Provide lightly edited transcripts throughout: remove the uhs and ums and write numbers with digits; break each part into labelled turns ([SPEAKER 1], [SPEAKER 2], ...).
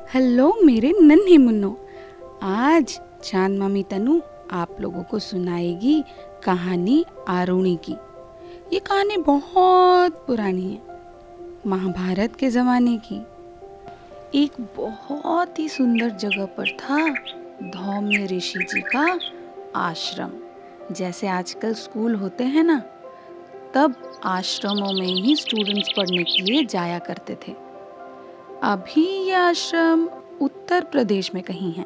[SPEAKER 1] Hello मेरे नन्हे Munro. आज चांद मामी तनु आप लोगों को सुनाएगी कहानी आरुणि की। ये कहानी बहुत पुरानी है, महाभारत के ज़माने की। एक बहुत ही सुंदर जगह पर था धौम्य ऋषि जी का आश्रम। जैसे आजकल स्कूल होते हैं ना, तब आश्रमों में ही स्टूडेंट्स पढ़ने के लिए जाया करते थे। अभी यह आश्रम उत्तर प्रदेश में कहीं है।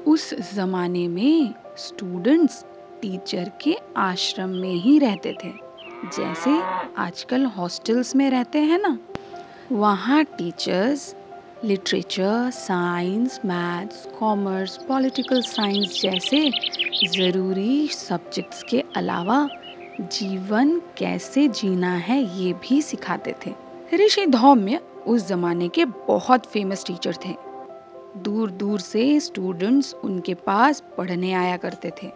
[SPEAKER 1] उस जमाने में स्टूडेंट्स टीचर के आश्रम में ही रहते थे, जैसे आजकल हॉस्टल्स में रहते हैं ना। वहाँ teachers literature, science, maths, commerce, political science जैसे ज़रूरी सब्जेक्ट्स के अलावा जीवन कैसे जीना है ये भी सिखाते थे। ऋषि धौम्य उस जमाने के बहुत फेमस टीचर थे। दूर दूर से स्टूडेंट्स उनके पास पढ़ने आया करते थे।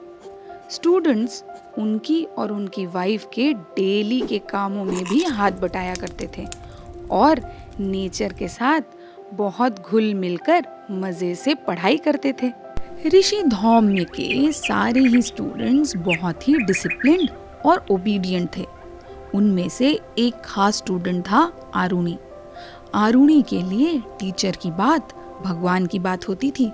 [SPEAKER 1] स्टूडेंट्स उनकी और उनकी वाइफ के डेली के कामों में भी हाथ बटाया करते थे और नेचर के साथ बहुत घुल मिलकर मजे से पढ़ाई करते थे। ऋषि धौम्य के सारे ही स्टूडेंट्स बहुत ही डिसिप्लिन्ड और ओबीडिएंट थे। उनमें से एक खास स्टूडेंट था आरुणि। आरुणि के लिए टीचर की बात भगवान की बात होती थी।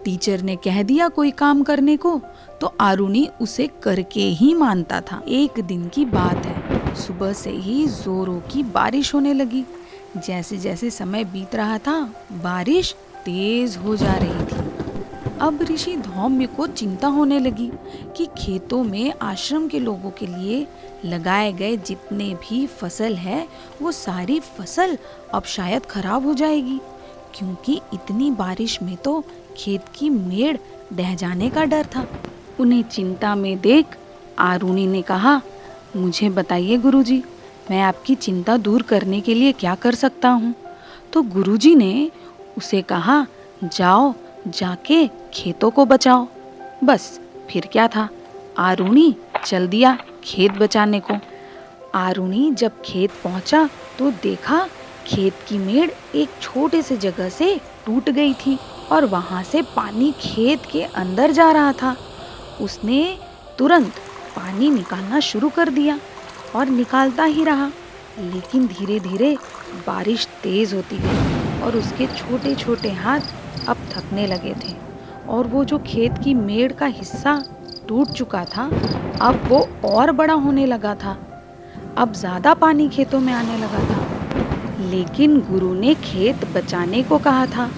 [SPEAKER 1] टीचर ने कह दिया कोई काम करने को तो आरुणि उसे करके ही मानता था। एक दिन की बात है, सुबह से ही जोरों की बारिश होने लगी। जैसे जैसे समय बीत रहा था, बारिश तेज हो जा रही थी। अब ऋषि धौम्य को चिंता होने लगी कि खेतों में आश्रम के लोगों के लिए लगाए गए जितने भी फसल है, वो सारी फसल अब शायद खराब हो जाएगी, क्योंकि इतनी बारिश में तो खेत की मेड़ ढह जाने का डर था। उन्हें चिंता में देख आरुणि ने कहा, मुझे बताइए गुरुजी, मैं आपकी चिंता दूर करने के लिए क्या कर सकता हूँ। तो गुरुजी ने उसे कहा, जाओ जाके खेतों को बचाओ। बस फिर क्या था, आरुणि चल दिया खेत बचाने को। आरुणि जब खेत पहुंचा तो देखा खेत की मेड़ एक छोटे से जगह से टूट गई थी और वहां से पानी खेत के अंदर जा रहा था। उसने तुरंत पानी निकालना शुरू कर दिया और निकालता ही रहा, लेकिन धीरे धीरे बारिश तेज होती गई और उसके छोटे छोटे हाथ अब थकने लगे थे और वो जो खेत की मेड़ का हिस्सा टूट चुका था, अब वो और बड़ा होने लगा था। अब ज्यादा पानी खेतों में आने लगा था, लेकिन गुरु ने खेत बचाने को कहा था।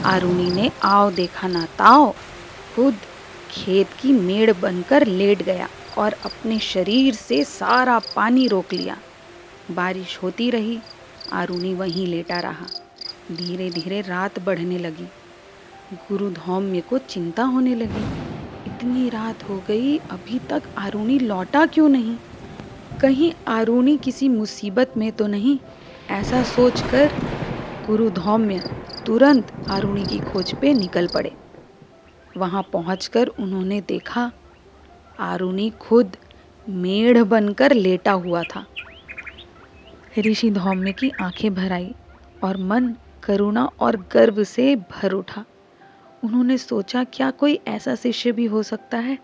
[SPEAKER 1] आरुणि ने आओ देखा ना ताओ, खुद खेत की मेड़ बनकर लेट गया और अपने शरीर से सारा पानी रोक लिया। बारिश होती रही, आरुणि वहीं लेटा रहा। धीरे धीरे रात बढ़ने लगी। गुरु धौम्य को चिंता होने लगी, इतनी रात हो गई, अभी तक आरुणि लौटा क्यों नहीं? कहीं आरुणि किसी मुसीबत में तो नहीं? ऐसा सोचकर गुरु धौम्य तुरंत आरुणि की खोज पे निकल पड़े। वहां पहुंचकर उन्होंने देखा आरुणि खुद मेढ़ बनकर लेटा हुआ था। ऋषि धौम्य की आंखें भर आई और मन करुणा और गर्व से भर उठा। उन्होंने सोचा, क्या कोई ऐसा शिष्य भी हो सकता है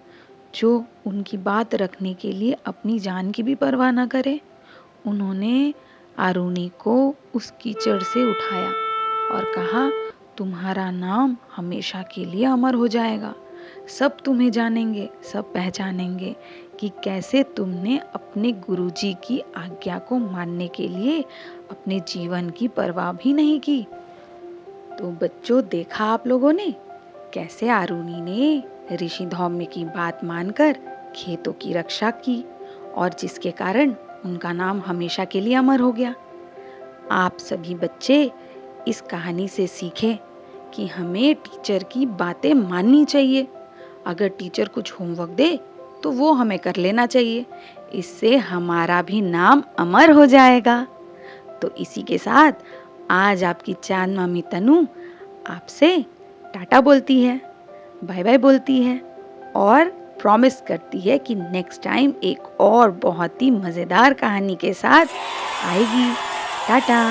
[SPEAKER 1] जो उनकी बात रखने के लिए अपनी जान की भी परवाह न करे। उन्होंने आरुणि को उस कीचड़ से उठाया और कहा, तुम्हारा नाम हमेशा के लिए अमर हो जाएगा। सब तुम्हें जानेंगे, सब पहचानेंगे कि कैसे तुमने अपने गुरुजी की आज्ञा को मानने के लिए अपने जीवन की परवाह भी नहीं की। तो बच्चों, देखा आप लोगों ने कैसे आरुणि ने ऋषि धौम्य की बात मानकर खेतों की रक्षा की और जिसके कारण उनका नाम हमेशा के लिए अमर हो गया। आप सभी बच्चे इस कहानी से सीखें कि हमें टीचर की बातें माननी चाहिए। अगर टीचर कुछ होमवर्क दे तो वो हमें कर लेना चाहिए, इससे हमारा भी नाम अमर हो जाएगा। तो इसी के साथ आज आपकी चांद मामी तनु आपसे टाटा बोलती है, बाय बाय बोलती है और प्रॉमिस करती है कि नेक्स्ट टाइम एक और बहुत ही मज़ेदार कहानी के साथ आएगी। टाटा।